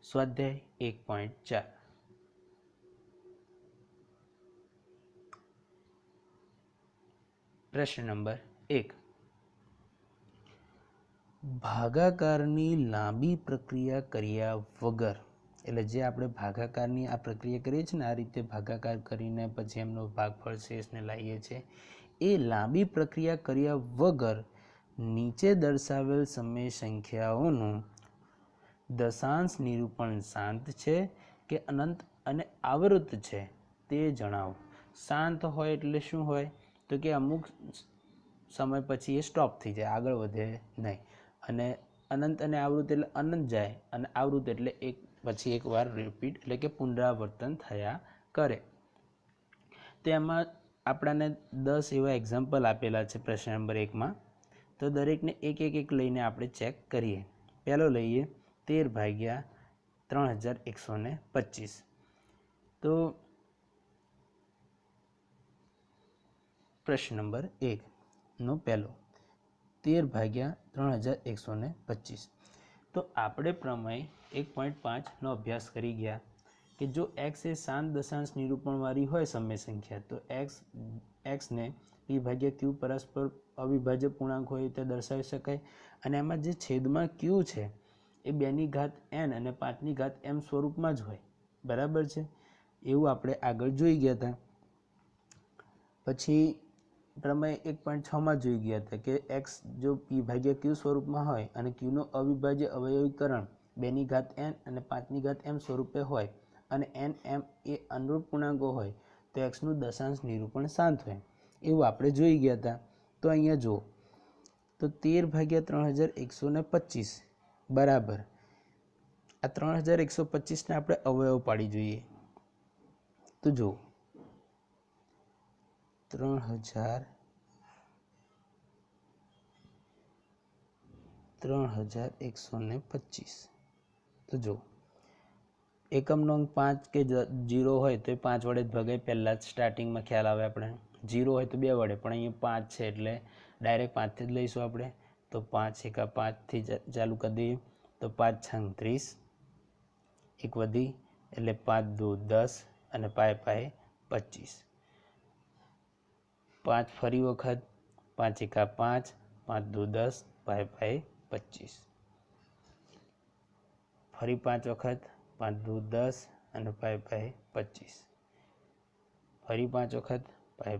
સ્વાધ્યાય 1.4 પ્રશ્ન નંબર 1 ભાગાકારની લાંબી પ્રક્રિયા કર્યા વગર, એટલે જે આપણે ભાગાકારની આ પ્રક્રિયા કરીએ છીએ ને, આ રીતે ભાગાકાર કરીને પછી એમનો ભાગફળ શેષને લાવીએ છીએ, એ લાંબી પ્રક્રિયા કર્યા વગર નીચે દર્શાવેલ સમય સંખ્યાઓનું દશાંશ નિરૂપણ શાંત છે કે અનંત અને આવૃત છે તે જણાવો. શાંત હોય એટલે શું હોય? તો કે અમુક સમય પછી એ સ્ટોપ થઈ જાય, આગળ વધે નહીં. અને અનંત અને આવૃત એટલે અનંત જાય, અને આવૃત એટલે એક પછી એક વાર રિપીટ એટલે કે પુનરાવર્તન થયા કરે. તો એમાં આપણાને 10 એવા એક્ઝામ્પલ આપેલા છે પ્રશ્ન નંબર 1માં. તો દરેકને એક લઈને આપણે ચેક કરીએ. પહેલો લઈએ 13/3125. તો પ્રશ્ન નંબર 1નો પહેલો 13/3125. તો આપણે પ્રમેય 1.5નો અભ્યાસ કરી ગયા કે જો x એ શાંત દશાંશ નિરૂપણવાળી હોય સમય સંખ્યા, તો xને p/q પરસ્પર અવિભાજ્ય પૂર્ણાંક હોય તે દર્શાવી શકાય. અને એમાં જે છેદમાં q છે એ 2n અને 5m સ્વરૂપમાં જ હોય. બરાબર છે? એવું આપણે આગળ જોઈ ગયા હતા. પછી પ્રમેય 1.6માં જોઈ ગયા હતા કે x જો p/q સ્વરૂપમાં હોય અને qનો અવિભાજ્ય અવયવીકરણ 2n અને 5m સ્વરૂપે હોય અને nm એ અનુરૂપ પૂર્ણાંકો હોય તો xનું દશાંશ નિરૂપણ શાંત હોય. એવું આપણે જોઈ ગયા હતા. તો અહીંયા જુઓ, તો 13/3125 બરાબર આ 3125ને આપણે અવયવ પાડી જોઈએ. તો જુઓ 3125. તો જો એકમનો અંક 5 કે 0 હોય તો એ 5 વડે જ ભગાય. પહેલાં જ સ્ટાર્ટિંગમાં ખ્યાલ આવે આપણે. 0 હોય તો 2 વડે, પણ અહીંયા 5 છે એટલે ડાયરેક્ટ 5થી જ લઈશું આપણે. તો 5 એકા 5થી ચાલુ કરી દઈએ. તો 5 છંગ 30, એક વધી એટલે 5 દુ 10 અને પાય 25. 5 ફરી વખત 5 એકા 5, 5 દુ 10, પાય 25. ફરી 5 વખત 5 દુ 10 અને પાય 25. ફરી 5 વખત પાય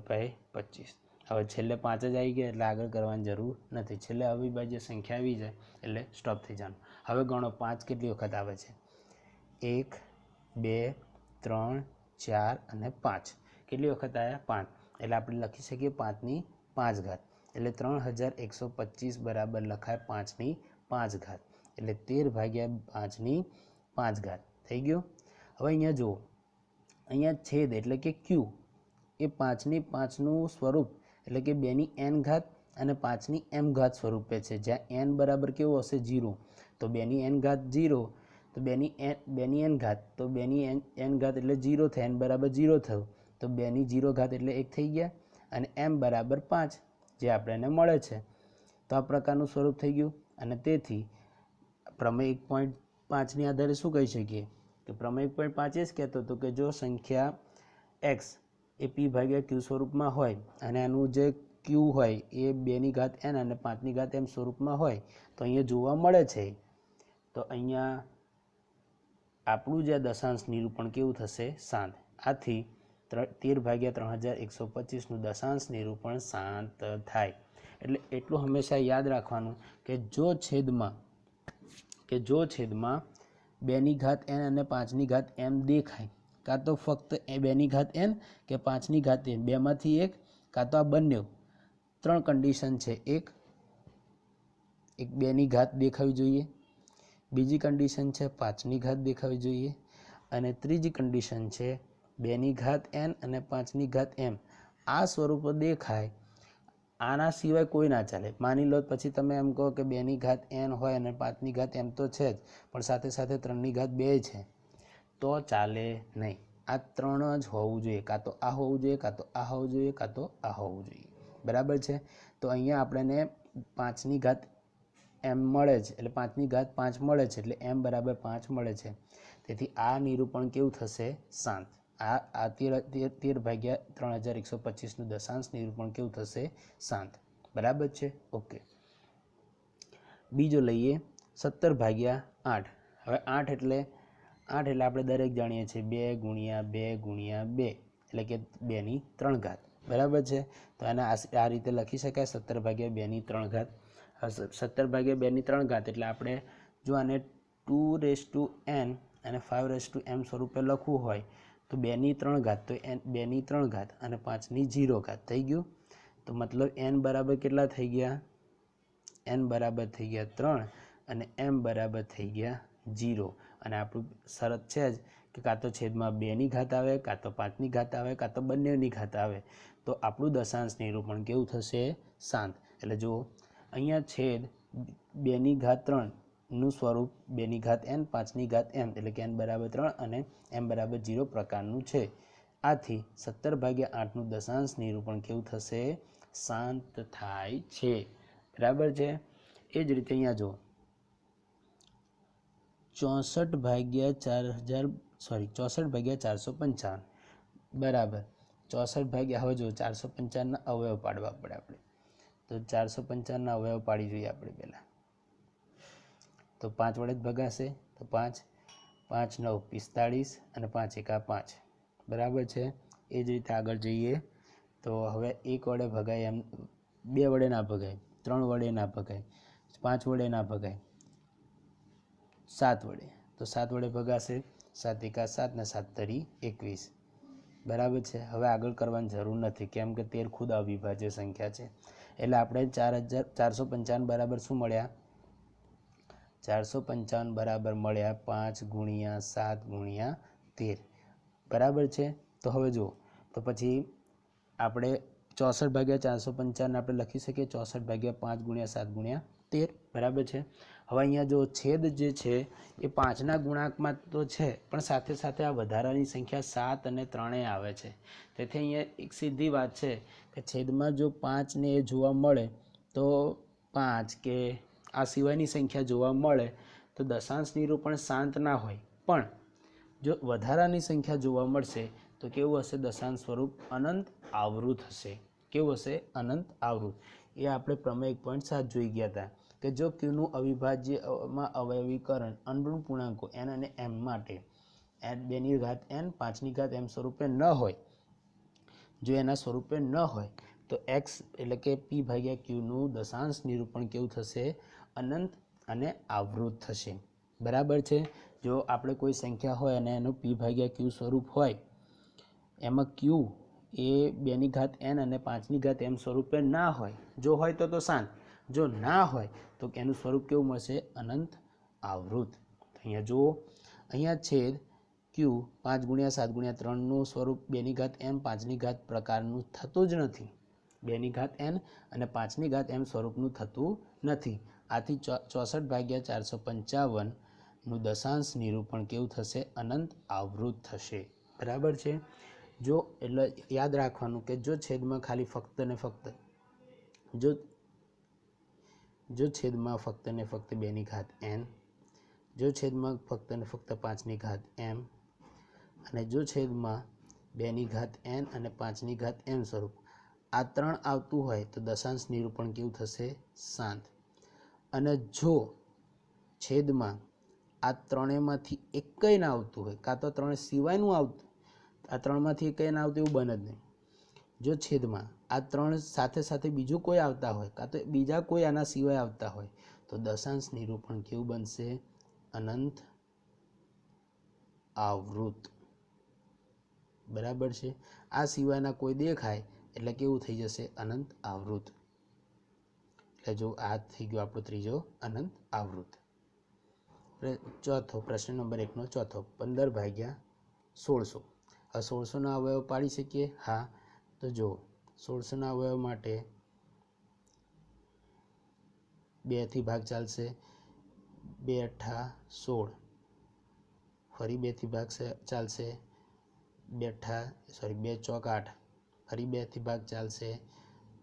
25. હવે છેલ્લે 5 જ આવી ગયા એટલે આગળ કરવાની જરૂર નથી. છેલ્લે અવિભાજ્ય સંખ્યા આવી જાય એટલે સ્ટોપ થઈ જવાનું. હવે ગણો 5 કેટલી વખત આવે છે? 1, 2, 3, 4 અને 5. કેટલી વખત આવ્યા? 5. એટલે આપણે લખી શકીએ 5ની 5 ઘાત. એટલે 3125 બરાબર લખાય 5ની 5 ઘાત. એટલે 13/5ની 5 ઘાત થઈ ગયું. હવે અહીંયા જુઓ, અહીંયા છેદ એટલે કે q એ 5ની 5નું સ્વરૂપ એટલે કે 2ની n ઘાત અને 5ની m ઘાત સ્વરૂપે છે. જ્યાં n બરાબર કેવું હશે? 0. તો 2ની n ઘાત 0, તો 2ની n ઘાત, તો 2ની n ઘાત એટલે 0 થાય. n બરાબર 0 થયું તો 2ની 0 ઘાત એટલે 1 થઈ ગયા. અને m બરાબર 5 જે આપણને મળે છે. તો આ પ્રકારનું સ્વરૂપ થઈ ગયું. અને તેથી પ્રમેય 1.5ની આધારે શું કહી શકીએ કે પ્રમેય 1.5 એ જ કહેતો હતો કે જો સંખ્યા x એ p/q સ્વરૂપમાં હોય અને આનું જે q હોય એ 2ની ઘાત n અને 5ની ઘાત m સ્વરૂપમાં હોય તો અહીંયા જોવા મળે છે. તો અહીંયા આપણું જે દશાંશ નિરૂપણ કેવું થશે? શાંત. આથી 13/3125નું દશાંશ નિરૂપણ શાંત થાય. એટલે એટલું હંમેશા યાદ રાખવાનું કે જો છેદમાં 2ની ઘાત n અને 5ની ઘાત m દેખાય, કાં તો ફક્ત 2ની ઘાત n કે 5ની ઘાત m, બેમાંથી એક, કાં તો આ બંને. 3 કન્ડિશન છે. એક 2ની ઘાત દેખાવી જોઈએ, બીજી કન્ડિશન છે 5ની ઘાત દેખાવી જોઈએ, અને ત્રીજી કન્ડિશન છે 2ની ઘાત n અને 5ની ઘાત m. આ સ્વરૂપો દેખાય, આના સિવાય કોઈ ના ચાલે. માની લો પછી તમે એમ કહો કે 2ની ઘાત n હોય અને 5ની ઘાત m તો છે જ, પણ સાથે સાથે 3ની ઘાત 2 છે, તો ચાલે નહીં. આ 3 જ હોવું જોઈએ. કાં તો આ હોવું જોઈએ, કાં તો આ હોવું જોઈએ, કાં તો આ હોવું જોઈએ. બરાબર છે? તો અહીંયા આપણને 5ની ઘાત એમ મળે છે, એટલે 5ની ઘાત 5 મળે છે, એટલે m બરાબર 5 મળે છે. તેથી આ નિરૂપણ કેવું થશે? શાંત. આ 13 ભાગ્યા 3125નું દશાંશ નિરૂપણ કેવું થશે? શાંત. બરાબર છે? ઓકે. બીજો લઈએ 17 ભાગ્યા 8. હવે 8 એટલે આપણે દરેક જાણીએ છીએ 2 ગુણ્યા 2 ગુણ્યા 2 એટલે કે 2ની 3 ઘાત. બરાબર છે? તો આને આ રીતે લખી શકાય 17 ભાગ્યા 2ની 3 ઘાત. 17 ભાગ્યા 2ની 3 ઘાત એટલે આપણે જો આને 2n અને 5m સ્વરૂપે લખવું હોય તો 2ની 3 ઘાત તો 2ની 3 ઘાત અને 5ની 0 ઘાત થઈ ગયું. તો મતલબ n બરાબર કેટલા થઈ ગયા? n બરાબર થઈ ગયા 3 અને m બરાબર થઈ ગયા 0. અને આપણું શરત છે જ કે કાં તો છેદમાં 2ની ઘાત આવે, કાં તો 5ની ઘાત આવે, કાં તો બંનેની ઘાત આવે. તો આપણું દશાંશ નિરૂપણ કેવું થશે? શાંત. એટલે જો અહીંયા છેદ 2ની ઘાત 3નું સ્વરૂપ 2ની ઘાત n, 5ની ઘાત m એટલે કે n બરાબર 3 અને m બરાબર 0 પ્રકારનું છે. આથી 17 ભાગ્યા 8નું દશાંશ નિરૂપણ કેવું થશે? શાંત થાય છે. બરાબર છે? એ જ રીતે અહીંયા જો 64 ભાગ્યા 455 બરાબર 64 ભાગ્યા, હવે જો 455ના અવયવ પાડવા પડે આપણે. તો 455ના અવયવ પાડી જોઈએ આપણે પહેલાં. તો 5 વડે જ ભગાશે. તો 5 5 9 45 અને 5 એકા 5. બરાબર છે? એ જ રીતે આગળ જઈએ તો હવે 1 વડે ભગાય એમ, 2 વડે ના ભગાય, 3 વડે ના ભગાય, 5 વડે ના ભગાય, 7 વડે. તો 7 વડે ભગાશે. 7 એકા 7 ને 7 તરી 21. બરાબર છે? હવે આગળ કરવાની જરૂર નથી કેમ કે 13 ખુદ અવિભાજ્ય સંખ્યા છે. એટલે આપણે 455 બરાબર શું મળ્યા? 455 બરાબર મળ્યા 5 ગુણ્યા 7 ગુણ્યા 13. બરાબર છે? તો હવે જુઓ તો પછી આપણે 64 ભાગ્યા 455 આપણે લખી શકીએ 64 ભાગ્યા 5 ગુણ્યા 7 ગુણ્યા 13. બરાબર છે? હવે અહીંયા જો છેદ જે છે એ 5ના ગુણાંકમાં તો છે, પણ સાથે સાથે આ વધારાની સંખ્યા 7 અને 3 આવે છે. તેથી અહીંયા એક સીધી વાત છે કે છેદમાં જો 5 ને એ જોવા મળે તો 5 કે આ સિવાયની સંખ્યા જોવા મળે તો દશાંશ નિરૂપણ શાંત ના હોય. પણ જો વધારાની સંખ્યા જોવા મળશે તો કેવું હશે? દશાંશ સ્વરૂપ અનંત આવૃત હશે. કેવું હશે? અનંત આવૃત. એ આપણે પ્રમેય 1.7 જોઈ ગયા હતા કે જો ક્યુનું અવિભાજ્યમાં અવયવીકરણ અનઋણ પૂર્ણાંકો n અને m માટે 2ની ઘાત n 5ની ઘાત m સ્વરૂપે ન હોય, જો એના સ્વરૂપે ન હોય તો x એટલે કે p ભાગ્યા ક્યુનું દશાંશ નિરૂપણ કેવું થશે? અનંત અને આવૃત થશે. બરાબર છે? જો આપણે કોઈ સંખ્યા હોય અને એનું p ભાગ્યા ક્યુ સ્વરૂપ હોય, એમાં ક્યુ એ 2ની ઘાત n અને 5ની ઘાત m સ્વરૂપે ના હોય, જો હોય તો શાંત, જો ના હોય તો એનું સ્વરૂપ કેવું મળશે? અનંત આવૃત. અહીંયા જુઓ, અહીંયા છેદ ક્યુ 5 ગુણ્યા 7 ગુણ્યા 3નું સ્વરૂપ 2ની ઘાત n 5ની ઘાત પ્રકારનું થતું જ નથી. 2ની ઘાત n અને 5ની ઘાત m સ્વરૂપનું થતું નથી. આથી 64 ભાગ્યા 455નું દશાંશ નિરૂપણ કેવું થશે? અનંત આવૃત થશે. બરાબર છે? જો એટલે યાદ રાખવાનું કે જો છેદમાં ખાલી ફક્ત ને ફક્ત જો છેદમાં ફક્ત ને ફક્ત 2ની ઘાત n, જો છેદમાં ફક્ત ને ફક્ત 5ની ઘાત m અને જો છેદમાં 2ની ઘાત n અને 5ની ઘાત m સ્વરૂપ આ 3 આવતું હોય તો દશાંશ નિરૂપણ કેવું થશે? શાંત. અને જો છેદમાં આ ત્રણેયમાંથી એકય ના આવતું હોય, કાં તો 3 સિવાયનું આવતું, આ 3માંથી એકય ના આવતું એવું બને જ નહીં. જો છેદમાં આ 3 સાથે સાથે બીજું કોઈ આવતા હોય, કાં તો બીજા કોઈ આના સિવાય આવતા હોય તો દશાંશ નિરૂપણ કેવું બનશે? અનંત આવૃત. બરાબર છે? આ સિવાયના કોઈ દેખાય એટલે કેવું થઈ જશે? અનંત આવૃત. એટલે જો આ થઈ ગયો આપણો ત્રીજો અનંત આવૃત. ચોથો પ્રશ્ન નંબર 1નો ચોથો 15 ભાગ્યા 1600. હવે 1600ના અવયવ પાડી શકીએ? હા. તો જો 1600ના અવયવ માટે 2 થી ભાગ ચાલશે, 2 અઠ્ઠા 16, ફરી 2 થી ભાગ ચાલશે, 2 ચોક 8, ફરી 2 થી ભાગ ચાલશે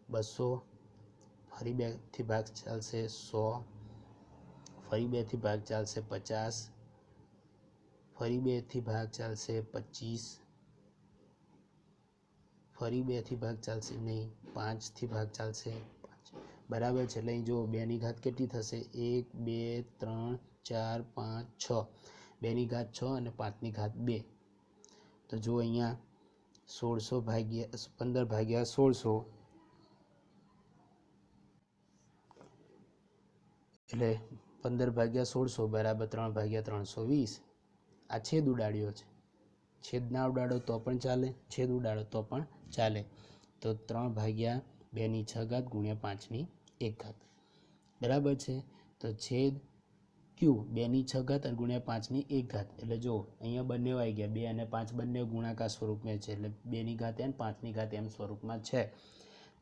200, ફરી 2 થી ભાગ ચાલશે 100, ફરી 2 થી ભાગ ચાલશે 50, ફરી 2 થી ભાગ ચાલશે 25, ફરી 2 થી ભાગ ચાલશે નહીં, 5 થી ભાગ ચાલશે 5, બરાબર છે। એટલે અહીં જો 2 ની ઘાત કેટલી થશે? 1 2 3 4 5 6, 2 ની ઘાત 6 અને 5 ની ઘાત 2, તો જો અહીંયા 1600 ભાગ્યા 15 ભાગ્યા 1600 એટલે 15 ભાગ્યા 1600 બરાબર 3 ભાગ્યા 320। આ છેદ ઉડાડ્યો છે, છેદ ના ઉડાડો તો પણ ચાલે, છેદ ઉડાડો તો પણ ચાલે, તો 3 ભાગ્યા 2 ની 6 ઘાત ગુણ્યા 5 ની 1 ઘાત, બરાબર છે। તો છેદ ક્યુ 2 ની 6 ઘાત અને ગુણ્યા 5 ની 1 ઘાત, એટલે જો અહીંયા બંને આવી ગયા, 2 અને 5 બંને ગુણાકાર સ્વરૂપમાં છે, એટલે 2 ની ઘાત n 5 ની ઘાત m સ્વરૂપમાં છે।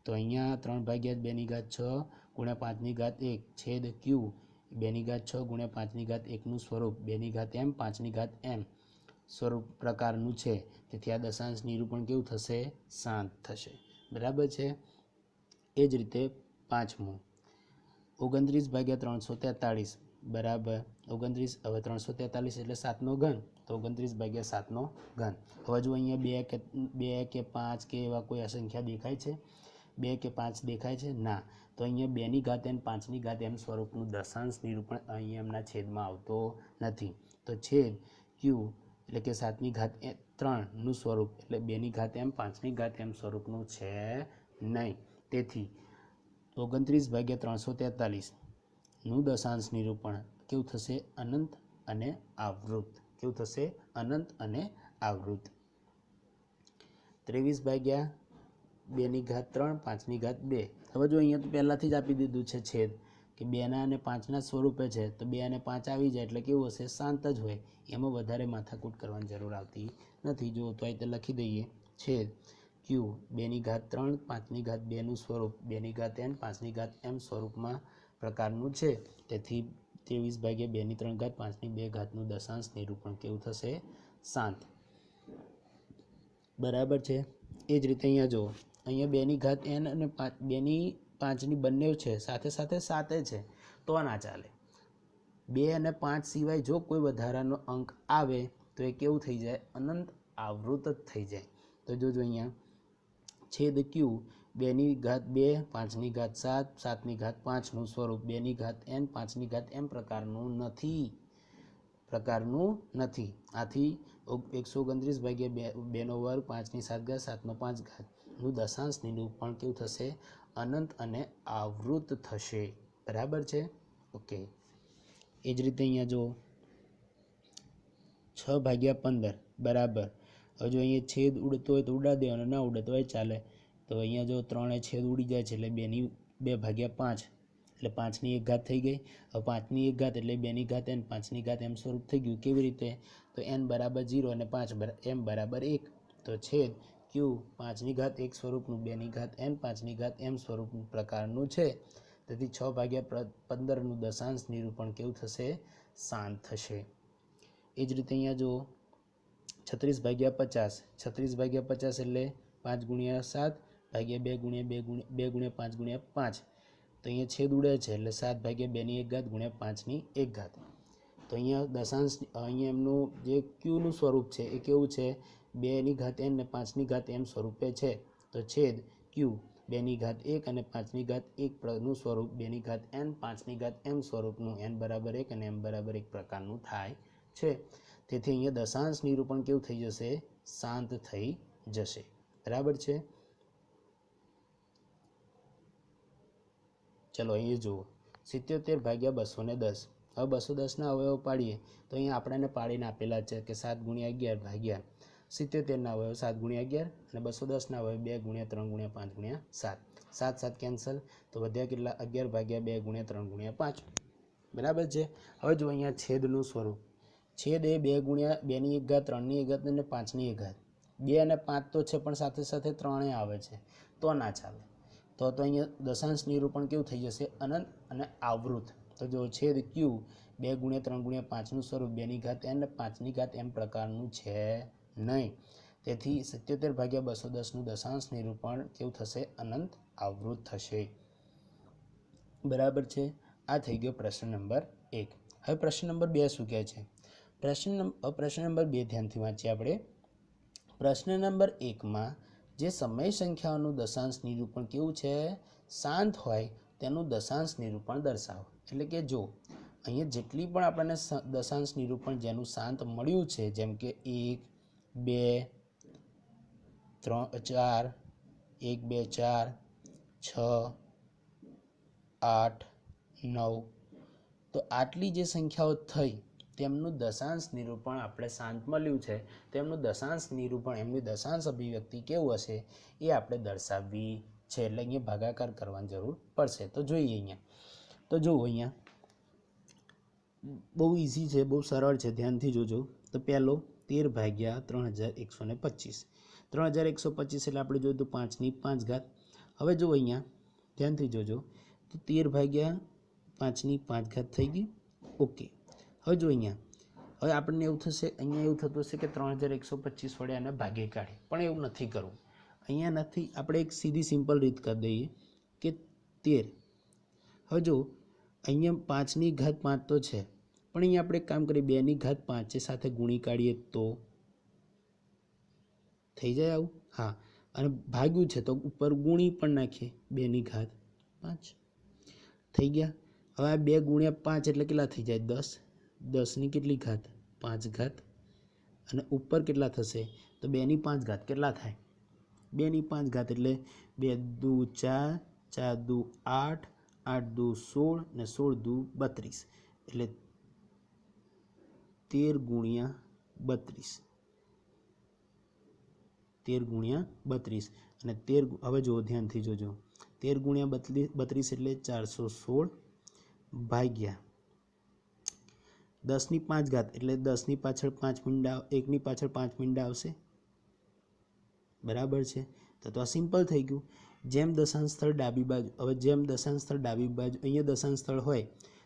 તો અહીંયા 3 ભાગ્યા 2 ની ઘાત 6 ગુણ્યા 5 ની ઘાત 1 છેદ ક્યુ 2 ની ઘાત 6 ગુણ્યા 5 ની ઘાત 1 નું સ્વરૂપ 2 ની ઘાત m 5 ની ઘાત m સ્વરૂપ પ્રકારનું છે, તેથી આ દશાંશ નિરૂપણ કેવું થશે? શાંત થશે, બરાબર છે। એ જ રીતે પાંચમું 29 ભાગ્યા 343 બરાબર 29, હવે 343 એટલે 7નો ઘન, તો 29 ભાગ્યા 7નો ઘન। હવે જો અહીંયા 2 કે 5 કે એવા કોઈ અસંખ્યા દેખાય છે? 2 કે 5 દેખાય છે? ના, તો અહીંયા 2 ની ઘાત n 5 ની ઘાત m સ્વરૂપનું દશાંશ નિરૂપણ અહીંયા એમના છેદમાં આવતો નથી, તો છેદ ક્યુ એટલે કે 7 ની ઘાત 3 નું સ્વરૂપ એટલે 2 ની ઘાત m 5 ની ઘાત m સ્વરૂપનું છે નહીં, તેથી 29 ભાગ્યા 343 નું દશાંશ નિરૂપણ કેવું થશે? અનંત અને આવૃત, કેવું થશે? અનંત અને આવૃત। 23 ભાગ્યા 2 ની ઘાત 3 5 ની ઘાત 2, હવે જો અહીંયા તો પહેલાથી જ આપી દીધું છે છેદ કે 2 ના અને 5 ના સ્વરૂપે છે, તો 2 અને 5 આવી જાય એટલે કેવું હશે? શાંત જ હોય, એમાં વધારે માથાકૂટ કરવાની જરૂર આવતી નથી। જો તો અહીં લખી દઈએ છેદ ક્યુ 2 ની ઘાત 3 5 ની ઘાત 2 નું સ્વરૂપ 2 ની ઘાત n 5 ની ઘાત m સ્વરૂપમાં પ્રકારનું છે, તેથી 23 ભાગ્યા 2 ની 3 ઘાત 5 ની 2 ઘાતનું દશાંશ નિરૂપણ કેવું થશે? શાંત, બરાબર છે। એ જ રીતે અહીંયા જો અહીંયા 2 ની ઘાત n અને 2 ની 5 ની બંને છે, સાથે સાથે 7 છે, તો ના ચાલે। 2 અને 5 સિવાય જો કોઈ વધારાનો અંક આવે તો એ કેવું થઈ જાય? અનંત આવૃત જ થઈ જાય। તો જોજો અહીંયા છેદ ક્યુ 2 ની ઘાત 2 5 ની ઘાત 7 7 ની ઘાત 5 નું સ્વરૂપ 2 ની ઘાત n 5 ની ઘાત m પ્રકારનું નથી, આથી 129 ભાગ્યા 2 નો વર્ગ 5 ની 7 ઘાત 7 નો 5 ઘાત નું દશાંશ નિરૂપણ કેવું થશે? અનંત અને આવૃત થશે, બરાબર છે, ઓકે। એ જ રીતે અહીંયા જો 6 ભાગ્યા 15 બરાબર, હવે જો અહીંયા છેદ ઉડતો હોય તો ઉડાડી દેવાનો, ના ઉડે તો એ ચાલે, તો અહીંયા જો 3 એ છેદ ઉડી જાય છે એટલે 2 ભાગ્યા 5 એટલે 5 ની 1 ઘાત થઈ ગઈ। હવે 5 ની 1 ઘાત એટલે 2 ની ઘાત n 5 ની ઘાત m સ્વરૂપ થઈ ગયું, કેવી રીતે? તો n બરાબર 0 અને 5 m બરાબર 1, તો છેદ ક્યુ 5 ની ઘાત 1 સ્વરૂપનું 2 ની ઘાત n 5 ની ઘાત m સ્વરૂપ પ્રકારનું છે, તેથી 6 ભાગ્યા 15 નું દશાંશ નિરૂપણ કેવું થશે? શાંત થશે। એ જ રીતે અહીંયા જો 36 ભાગ્યા 50 36 ભાગ્યા 50 એટલે 5 ગુણ્યા 7 ભાગ્યા 2 ગુણ્યા 2 ગુણ્યા 5 ગુણ્યા 5, તો અહીંયા છેદ ઉડે છે એટલે 7 ભાગ્યા 2 ની 1 ઘાત ગુણ્યા 5 ની 1 ઘાત, તો અહીંયા દશાંશ અહીંયા એમનું જે ક્યુનું સ્વરૂપ છે એ કેવું છે? 2 ની ઘાત n ને 5 ની ઘાત m સ્વરૂપે છે, તો છેદ ક્યુ 2 ની ઘાત 1 અને 5 ની ઘાત 1 નું સ્વરૂપ 2 ની ઘાત n 5 ની ઘાત m સ્વરૂપનું n બરાબર 1 અને m બરાબર 1 પ્રકારનું થાય છે, તેથી અહીંયા દશાંશ નિરૂપણ કેવું થઈ જશે? શાંત થઈ જશે, બરાબર છે। ચલો અહીંયા જુઓ 77 ભાગ્યા 210, હવે 210 ના અવયવ પાડીએ તો અહીંયા આપણને પાડીને આપેલા છે કે 7 ગુણ્યા 11 ભાગ્યા 77 ના અવયવ 7 ગુણ્યા 11 અને 210 ના અવયવ 2 ગુણ્યા 3 ગુણ્યા 5 ગુણ્યા 7, 7 7 કેન્સલ, તો વધ્યા કેટલા? 11 ભાગ્યા 2 ગુણ્યા 3 ગુણ્યા 5, બરાબર છે। હવે જો અહીંયા છેદનું સ્વરૂપ, છેદ એ 2 ગુણ્યા 2 ની 1 ઘાત 3 ની 1 ઘાત અને 5 ની 1 ઘાત, 2 અને 5 તો છે પણ સાથે સાથે 3 આવે છે, તો ના ચાલે, તો અહીંયા દશાંશ નિરૂપણ કેવું થઈ જશે? અનંત અને આવૃત। તો જો છેદ ક્યુ 2 ગુણ્યા 3 ગુણ્યા 5 નું સ્વરૂપ 2 ની ઘાત n અને 5 ની ઘાત m પ્રકારનું છે નહીં, તેથી 77 ભાગ્યા 210 નું દશાંશ નિરૂપણ કેવું થશે? અનંત આવૃત થશે, બરાબર છે। આ થઈ ગયો પ્રશ્ન નંબર 1। હવે પ્રશ્ન નંબર 2 શું કહે છે? પ્રશ્ન નંબર 2 ધ્યાનથી વાંચીએ આપણે। પ્રશ્ન નંબર 1માં જે સમય સંખ્યાઓનું દશાંશ નિરૂપણ કેવું છે? શાંત હોય તેનું દશાંશ નિરૂપણ દર્શાવો। એટલે કે જો અહીંયા જેટલી પણ આપણને દશાંશ નિરૂપણ જેનું શાંત મળ્યું છે, જેમ કે 1 2 3 4 1 2 4 6 8 9, તો આટલી જે સંખ્યાઓ થઈ તેમનું દશાંશ નિરૂપણ આપણે શાંત મળ્યું છે, તેમનું દશાંશ નિરૂપણ એમની દશાંશ અભિવ્યક્તિ કેવું હશે એ આપણે દર્શાવવી છે। એટલે અહીંયા ભાગાકાર કરવાની જરૂર પડશે। તો જોઈએ અહીંયા, તો જુઓ અહીંયા બહુ ઇઝી છે, બહુ સરળ છે, ધ્યાનથી જોજો। તો પહેલો 13 ભાગ્યા 3125, 3125 એટલે આપણે જોયું તો 5ની 5 ઘાત। હવે જો અહીંયા ધ્યાનથી જોજો તો 13 ભાગ્યા 5ની 5 ઘાત થઈ ગઈ, ઓકે। હવે જો અહીંયા હવે આપણને એવું થશે, અહીંયા એવું થતું હશે કે 3125 વડે આને ભાગે કાઢે, પણ એવું નથી કરવું। અહીંયા નથી, આપણે એક સીધી સિમ્પલ રીત કરી દઈએ કે 13। હવે જો અહીંયા 5ની ઘાત 5 તો છે, પણ અહીંયા આપણે એક કામ કરીએ, 2ની ઘાત 5 સાથે ગુણી કાઢીએ તો થઈ જાય આવું, હા। અને ભાગ્યું છે તો ઉપર ગુણી પણ નાખીએ, 2ની ઘાત 5 થઈ ગયા। હવે આ 2 ગુણ્યા 5 એટલે કેટલા થઈ જાય? 10, 10ની કેટલી ઘાત? 5 ઘાત, અને ઉપર કેટલા થશે? તો 2ની 5 ઘાત કેટલા થાય? 2ની 5 ઘાત એટલે 2 દુ 4, 4 દુ 8, 8 દુ 16 ને 16 દુ 32, એટલે 13 ગુણ્યા 32, 13 ગુણ્યા 32, અને 13 હવે જો ધ્યાનથી જોજો, 13 ગુણ્યા 32 એટલે 416 ભાગ્યા 10ની 5 ઘાત એટલે 10ની પાછળ 5 મીંડા, 1ની પાછળ 5 મીંડા આવશે, બરાબર છે। તો આ સિમ્પલ થઈ ગયું। જેમ દશાંશ સ્થળ ડાબી બાજુ, હવે જેમ દશાંશ સ્થળ ડાબી બાજુ, અહીંયા દશાંશ સ્થળ હોય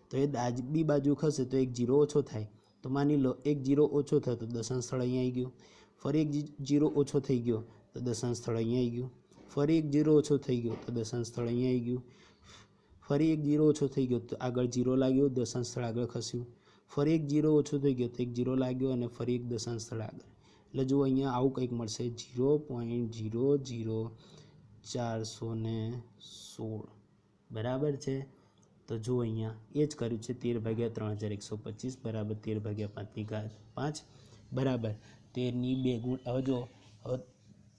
તો એ ડાબી બાજુ ખસે તો 1 0 ઓછો થાય। તો માની લો 1 0 ઓછો થયો તો દશાંશ સ્થળ અહીંયા આવી ગયું, ફરી 1 0 ઓછો થઈ ગયો તો દશાંશ સ્થળ અહીંયા આવી ગયું, ફરી 1 0 ઓછો થઈ ગયો તો દશાંશ સ્થળ અહીંયા આવી ગયું, ફરી 1 0 ઓછો થઈ ગયો તો આગળ 0 લાગ્યો, દશાંશ સ્થળ આગળ ખસ્યું, ફરી 1 0 ઓછો થઈ ગયો તો 1 0 લાગ્યો, અને ફરી એક દશાંશ સ્થળ આગળ। એટલે જો અહીંયા આવું કંઈક મળશે, 0.00416, બરાબર છે। તો જો અહીંયા એ જ કર્યું છે, 13 ભાગ્યા 3125 બરાબર 13 ભાગ્યા 5ની ઘાત 5 બરાબર 13ની 2 ગુણ। હવે જો હવે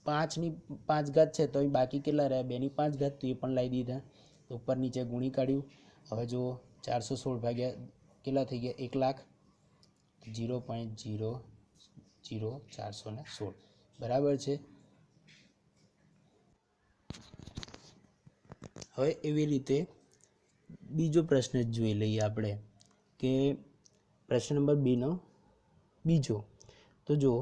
5ની 5 ઘાત છે તો અહીં બાકી કેટલા રહ્યા? 2ની 5 ઘાત, તો એ પણ લાવી દીધા, તો ઉપર નીચે ગુણી કાઢ્યું। હવે જો 416 ભાગ્યા કેટલા થઈ ગયા? 1 લાખ, 0.00416 બરાબર છે। હવે એવી રીતે બીજો પ્રશ્ન જોઈ લઈએ આપણે કે પ્રશ્ન નંબર 2નો બીજો। તો જો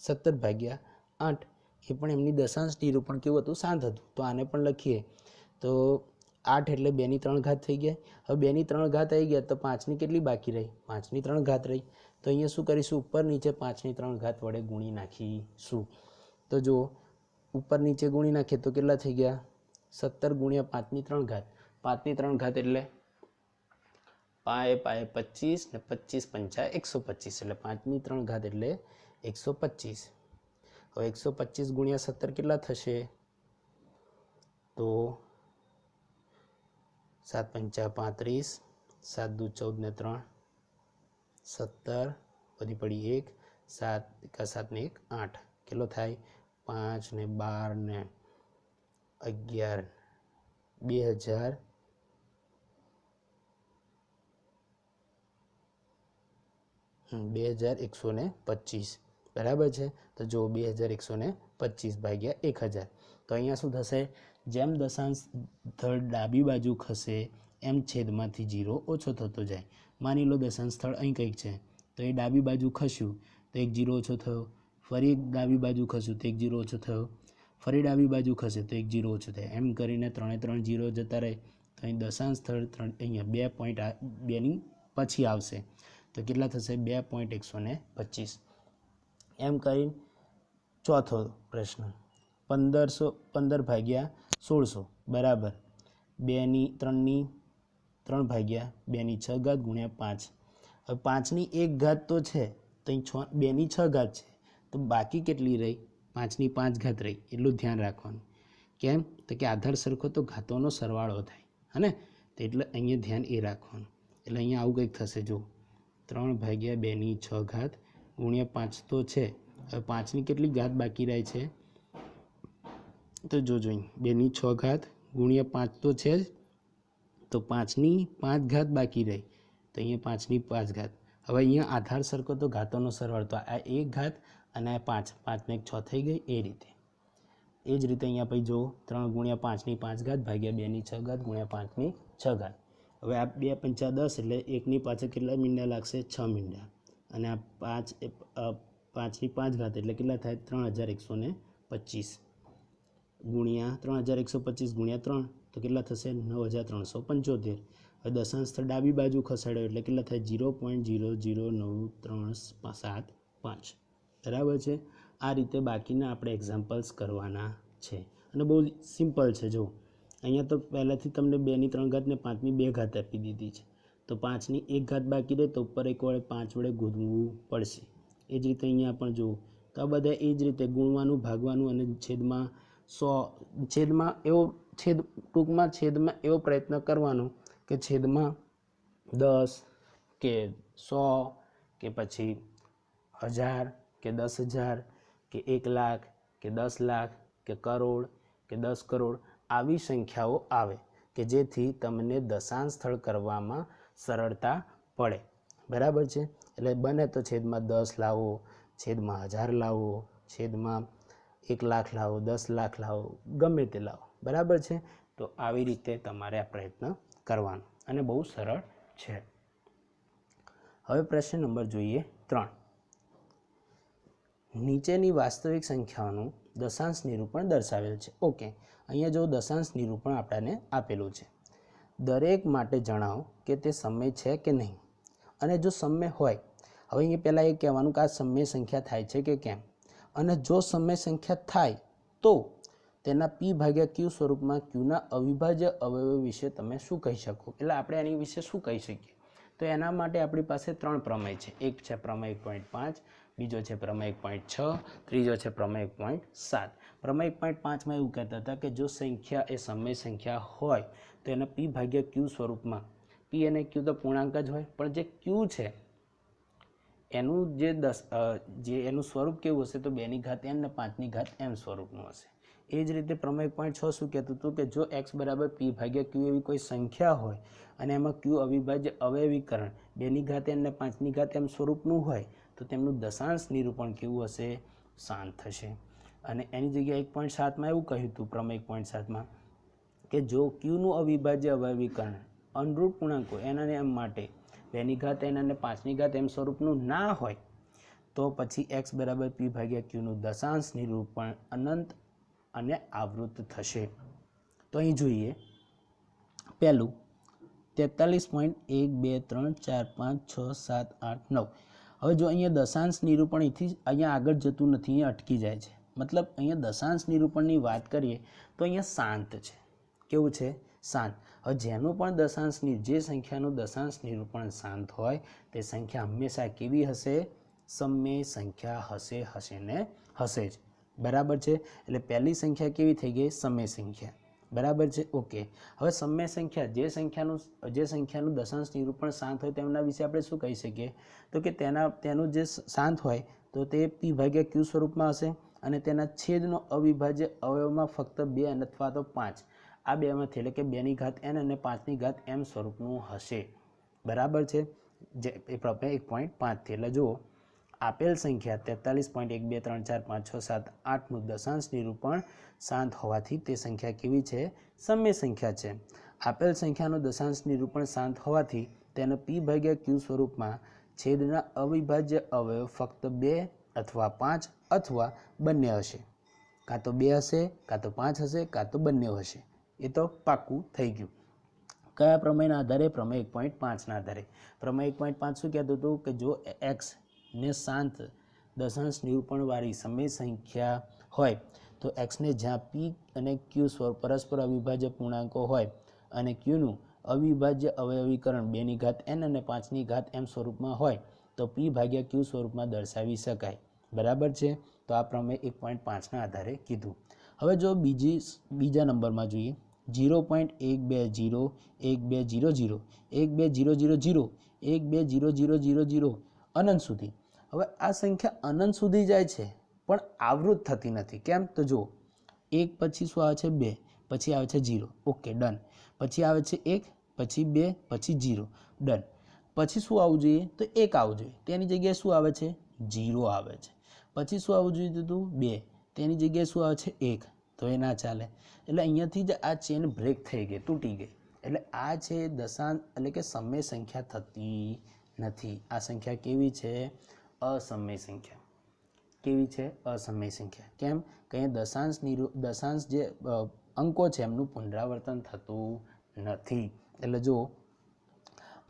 17 ભાગ્યા 8 એ પણ એમની દશાંશ નિરૂપણ કેવું હતું? શાંત હતું। તો આને પણ લખીએ તો 8 એટલે 2ની 3 ઘાત થઈ ગયા। હવે 2ની 3 ઘાત આવી ગયા તો 5ની કેટલી બાકી રહી? 5ની 3 ઘાત રહી। તો અહીંયા શું કરીશું? ઉપર નીચે 5ની 3 ઘાત વડે ગુણી નાખીશું। તો જો ઉપર નીચે ગુણી નાખીએ તો કેટલા થઈ ગયા? 17 ગુણ્યા 5ની 3 ઘાત, 5ની 3 ઘાત એટલે 5 25 ને 25 પંચા 125, એટલે 5ની 3 ઘાત એટલે 125। હવે 125 ગુણ્યા 17 કેટલા થશે? તો 7 પંચા 35, 7 દુ 14 ને 3 17, વધી પડી 1, 7 એકા 7 ને 1 8, કેટલો થાય? 5 ને 12 ને 11, 2125 બરાબર છે। તો જો 2125 ભાગ્યા 1000, તો અહીંયા શું થશે? જેમ દશાંશ સ્થળ ડાબી બાજુ ખસે એમ છેદમાંથી 0 ઓછો થતો જાય। માની લો દશાંશ સ્થળ અહીં કંઈક છે તો એ ડાબી બાજુ ખસ્યું તો 1 0 ઓછો થયો, ફરી એક ડાબી બાજુ ખસ્યું તો 1 0 ઓછો થયો, ફરી ડાબી બાજુ ખસે તો 1 0 ઓછો થાય, એમ કરીને 3 0 જતા રહે। તો અહીં દશાંશ સ્થળ અહીંયા 2.2ની પછી આવશે તો કેટલા થશે? 2.125। એમ કરીને ચોથો પ્રશ્ન 15 ભાગ્યા 1600 બરાબર 2ની 3ની 3 ભાગ્યા 2ની 6 ઘાત ગુણ્યા 5. હવે 5ની 1 ઘાત તો છે, તો અહીં 2ની 6 ઘાત છે, તો બાકી કેટલી રહી? 5ની 5 ઘાત રહી. એટલું ધ્યાન રાખવાનું. કેમ? તો કે આધાર સરખો તો ઘાતોનો સરવાળો થાય, હે તો એટલે અહીંયા ધ્યાન એ રાખવાનું. એટલે અહીંયા આવું કંઈક થશે. જો 3 ભાગ્યા 2ની 6 ઘાત ગુણ્યા 5 તો છે. હવે 5ની કેટલી ઘાત બાકી રહે છે? તો જોજો અહીં 2ની 6 ઘાત ગુણ્યા 5 તો છે જ, તો 5ની 5 ઘાત બાકી રહી, તો અહીંયા 5ની 5 ઘાત. હવે અહીંયા આધાર સરખો તો ઘાતોનો સરવાળો, તો આ 1 ઘાત અને આ 5, 5 ને 1 6 થઈ ગઈ. એ રીતે અહીંયા પછી જો 3 ગુણ્યા 5ની 5 ઘાત ભાગ્યા 2ની 6 ઘાત ગુણ્યા 5ની 6 ઘાત. હવે આ 2 પંચા 10 એટલે 1ની પાછળ કેટલા મીંડા લાગશે? 6 મીંડા. અને આ 5ની 5 ઘાત એટલે કેટલા થાય? 3125 ગુણ્યા 3125 ગુણ્યા 3 તો કેટલા થશે? 9375. હવે દશાંશ સ્થળ ડાબી બાજુ ખસેડ્યો એટલે કેટલા થાય? 0.009375. બરાબર છે. આ રીતે બાકીના આપણે એક્ઝામ્પલ્સ કરવાના છે અને બહુ સિમ્પલ છે. જો અહીંયા તો પહેલાંથી તમને 2ની 3 ઘાત ને 5ની 2 ઘાત આપી દીધી છે, તો 5ની 1 ઘાત બાકી રહે તો ઉપર એક વડે 5 વડે ગુણવું પડશે. એ જ રીતે અહીંયા પણ જુઓ તો આ બધા એ જ રીતે ગુણવાનું, ભાગવાનું અને છેદમાં છેદમાં એવો પ્રયત્ન કરવાનો કે છેદમાં 10 કે 100 કે પછી 1000 કે 10,000 કે 1 લાખ કે 10 લાખ કે કરોડ કે 10 કરોડ આવી સંખ્યાઓ આવે કે જેથી તમને દશાંશ સ્થળ કરવામાં સરળતા પડે. બરાબર છે. એટલે બને તો છેદમાં 10 લાવો, છેદમાં 1000 લાવો, છેદમાં 1 લાખ લાવો, 10 લાખ લાવો, ગમે તે લાવો. બરાબર છે. તો આવી રીતે તમારે આ પ્રયત્ન કરવાનો અને બહુ સરળ છે. હવે પ્રશ્ન નંબર જોઈએ 3. નીચેની વાસ્તવિક સંખ્યાઓનું દશાંશ નિરૂપણ દર્શાવેલ છે. ઓકે, અહીંયા જો દશાંશ નિરૂપણ આપણને આપેલું છે. દરેક માટે જણાવો કે તે સમય છે કે નહીં, અને જો સમય હોય, હવે અહીંયા પહેલાં એ કહેવાનું કે આ સમય સંખ્યા થાય છે કે કેમ, અને જો સમય સંખ્યા થાય તો તેના p ભાગ્યા q સ્વરૂપમાં qના અવિભાજ્ય અવયવ વિશે તમે શું કહી શકો? એટલે આપણે એની વિશે શું કહી શકીએ? તો એના માટે આપણી પાસે 3 પ્રમેય છે. એક છે પ્રમેય 1.5, બીજો છે પ્રમેય 1.6, ત્રીજો છે પ્રમેય 1.7. પ્રમેય 1.5માં એવું કહેતા હતા કે જો સંખ્યા એ સમય સંખ્યા હોય તો એના p ભાગ્યા q સ્વરૂપમાં, p અને q તો પૂર્ણાંક જ હોય, પણ જે q છે એનું એનું સ્વરૂપ કેવું હશે? તો 2ની ઘાત m ને 5ની ઘાત m સ્વરૂપનું હશે. એ જ રીતે પ્રમેય 1.6 શું કહેતું હતું કે જો x બરાબર p ભાગ્યા q એવી કોઈ સંખ્યા હોય અને એમાં q અવિભાજ્ય અવયવીકરણ 2ની ઘાત m ને 5ની ઘાત m સ્વરૂપનું હોય તો તેમનું દશાંશ નિરૂપણ કેવું હશે? શાંત થશે. અને એની જગ્યાએ 1.7માં એવું કહ્યું હતું પ્રમેય 1.7માં કે જો qનું અવિભાજ્ય અવયવીકરણ અનુરૂપ પૂર્ણાંકો n અને m માટે 2ની ઘાત n અને 5ની ઘાત m સ્વરૂપનું ના હોય તો પછી x બરાબર p ભાગ્યા qનું દશાંશ નિરૂપણ અનંત અને આવૃત થશે. તો અહીં જોઈએ પહેલું 43.1 2 3 4 5 6 7 8 9. હવે જો અહીંયા દશાંશ નિરૂપણ અહીંથી અહીંયા આગળ જતું નથી, અહીંયા અટકી જાય છે. મતલબ અહીંયા દશાંશ નિરૂપણની વાત કરીએ તો અહીંયા શાંત છે. કેવું છે? શાંત. હવે જેનું પણ દશાંશ જે સંખ્યાનું દશાંશ નિરૂપણ શાંત હોય તે સંખ્યા હંમેશા કેવી હશે? સમય સંખ્યા હશે ને હશે જ. બરાબર છે. એટલે પહેલી સંખ્યા કેવી થઈ ગઈ? સમય સંખ્યા. બરાબર છે. ઓકે, હવે સમય સંખ્યા જે સંખ્યાનું દશાંશ નિરૂપણ શાંત હોય તેમના વિશે આપણે શું કહી શકીએ? તો કે તેનું જે શાંત હોય તો તે p ભાગ્યા q સ્વરૂપમાં હશે અને તેના છેદનો અવિભાજ્ય અવયવમાં ફક્ત 2 અથવા તો 5 આ બેમાંથી, એટલે કે 2ની ઘાત n અને 5ની ઘાત m સ્વરૂપનું હશે. બરાબર છે. જે એ પ્રમેય 1.5 થી. એટલે જુઓ આપેલ સંખ્યા 43.1 2 3 4 5 6 7 8નું દશાંશ નિરૂપણ શાંત હોવાથી તે સંખ્યા કેવી છે? સમય સંખ્યા છે. આપેલ સંખ્યાનું દશાંશ નિરૂપણ શાંત હોવાથી તેને p ભાગ્યા q સ્વરૂપમાં છેદના અવિભાજ્ય અવયવ ફક્ત 2 અથવા 5 અથવા બંને હશે. કાં તો 2 હશે, કાં તો 5 હશે, કાં તો બંને હશે. એ તો પાક્કું થઈ ગયું. કયા પ્રમેયના આધારે? પ્રમેય 1.5ના આધારે. પ્રમેય 1.5 શું કહેતું હતું કે જો x ને શાંત દશાંશ નિરૂપણવાળી સમય સંખ્યા હોય તો x ને જ્યાં p અને q પરસ્પર અવિભાજ્ય પૂર્ણાંકો હોય અને qનું અવિભાજ્ય અવયવીકરણ 2 ની ઘાત n અને 5 ની ઘાત m સ્વરૂપમાં હોય તો p ભાગ્યા q સ્વરૂપમાં દર્શાવી શકાય. બરાબર છે. તો આ પ્રમેય 1.5 ના આધારે કીધું. હવે જો બીજા નંબરમાં જોઈએ 0.120 1200 12000 1200000 અનંત સુધી. હવે આ સંખ્યા અનંત સુધી જાય છે પણ આવૃત થતી નથી. કેમ? તો જુઓ 1 પછી શું આવે છે 2, પછી આવે છે 0. Okay, done. પછી આવે છે 1, પછી 2, પછી 0. ડન. પછી શું આવવું જોઈએ? તો 1 આવવું જોઈએ. તેની જગ્યાએ શું આવે છે? 0 આવે છે. પછી શું આવવું જોઈએ હતું? 2. તેની જગ્યાએ શું આવે છે? 1. તો એ ના ચાલે. એટલે અહીંયાથી જ આ ચેન બ્રેક થઈ ગઈ, તૂટી ગઈ. એટલે આ છે દશાંશ એટલે કે સમય સંખ્યા થતી નથી. આ સંખ્યા કેવી છે? અસમય સંખ્યા. કેવી છે? અસમય સંખ્યા. કેમ? કે દશાંશ જે અંકો છે એમનું પુનરાવર્તન થતું નથી. એટલે જો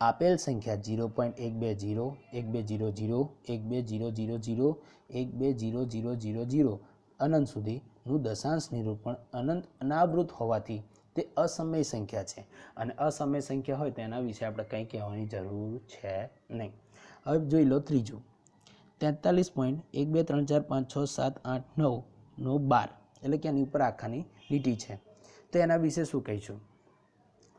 આપેલ સંખ્યા 0.120 1200 12000 1200000 અનંત સુધીનું દશાંશ નિરૂપણ અનંત અનાવૃત હોવાથી તે અસમય સંખ્યા છે. અને અસમય સંખ્યા હોય તેના વિશે આપણે કંઈ કહેવાની જરૂર છે નહીં. હવે જોઈ લો ત્રીજું 43.123456789 નો 12 એટલે કે એની ઉપર આખાની લીટી છે. તો એના વિશે શું કહીશું?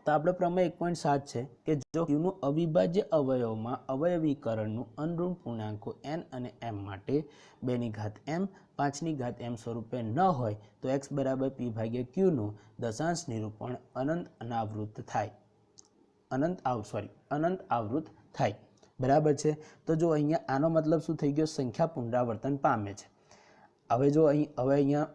તો આપણે પ્રમેય 1.7 છે કે જો qનું અવિભાજ્ય અવયવમાં અવયવીકરણનું અનુરૂપ પૂર્ણાંકો n અને m માટે 2 ની ઘાત m 5 ની ઘાત m સ્વરૂપે ન હોય તો x બરાબર p ભાગ્યા qનું દશાંશ નિરૂપણ અનંત અનાવૃત થાય. અનંત આવૃત થાય. બરાબર છે. તો જો અહીંયા આનો મતલબ શું થઈ ગયો? સંખ્યા પુનરાવર્તન પામે છે. હવે જો અહીંયા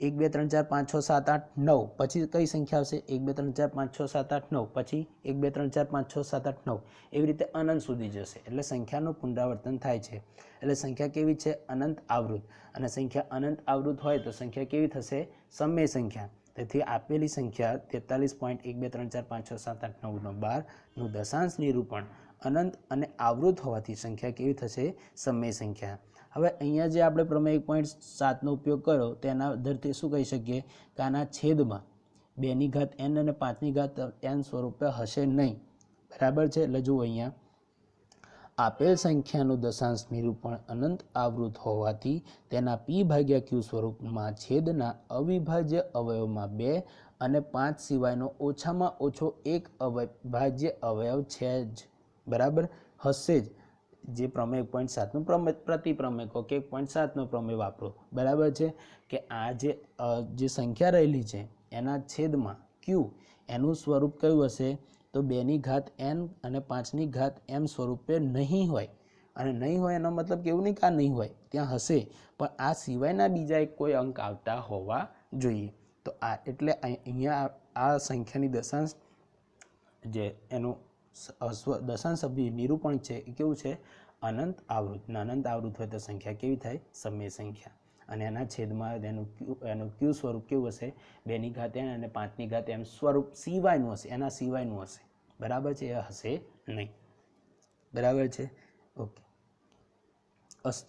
1 2 3 4 5 6 7 8 9 પછી કઈ સંખ્યા આવશે? 1 2 3 4 5 6 7 8 9 પછી 1 2 3 4 5 6 7 8 9 એવી રીતે અનંત સુધી જશે. એટલે સંખ્યાનું પુનરાવર્તન થાય છે. એટલે સંખ્યા કેવી છે? અનંત આવૃત. અને સંખ્યા અનંત આવૃત હોય તો સંખ્યા કેવી થશે? સમય સંખ્યા. તેથી આપેલી સંખ્યા 43.123456789 નું દશાંશ નિરૂપણ અનંત અને આવૃત હોવાથી સંખ્યા કેવી થશે? સમય સંખ્યા. હવે અહીંયા જે આપણે પ્રમેય 1.7 નો ઉપયોગ કર્યો તેના આધારથી શું કહી શકીએ કે આના છેદમાં 2 ની ઘાત n અને 5 ની ઘાત n સ્વરૂપે હશે નહીં. બરાબર છે. એટલે જુઓ અહીંયા આપેલ સંખ્યાનું દશાંશ નિરૂપણ અનંત આવૃત હોવાથી તેના p ભાગ્યા q સ્વરૂપમાં છેદના અવિભાજ્ય અવયવમાં 2 અને 5 સિવાયનો ઓછામાં ઓછો એક અવિભાજ્ય અવયવ છે જ. બરાબર હશે જ. જે પ્રમેય 1.7 નું પ્રતિપ્રમેય કહો કે 1.7 નો પ્રમેય વાપરો. બરાબર છે કે આ જે સંખ્યા રહેલી છે એના છેદમાં q એનું સ્વરૂપ કયું હશે? તો 2 ની ઘાત n અને 5 ની ઘાત m સ્વરૂપે નહીં હોય. અને નહીં હોય એનો મતલબ કે એવું નહીં કે આ નહીં હોય, ત્યાં હશે પણ આ સિવાયના બીજા એક કોઈ અંક આવતા હોવા જોઈએ. તો આ એટલે અહીંયા આ સંખ્યાની દશાંશ જે એનું દશાંશ નિરૂપણ છે એ કેવું છે? અનંત આવૃત. અનંત આવૃત હોય તો સંખ્યા કેવી થાય? સમય સંખ્યા. અને એના છેદમાં એનું q સ્વરૂપ કેવું હશે? 2 ની ઘાત n અને 5 ની ઘાત m સ્વરૂપ સિવાયનું હશે. એના સિવાયનું હશે. બરાબર છે. એ હશે નહીં. બરાબર છે. ઓકે, અસ્તુ.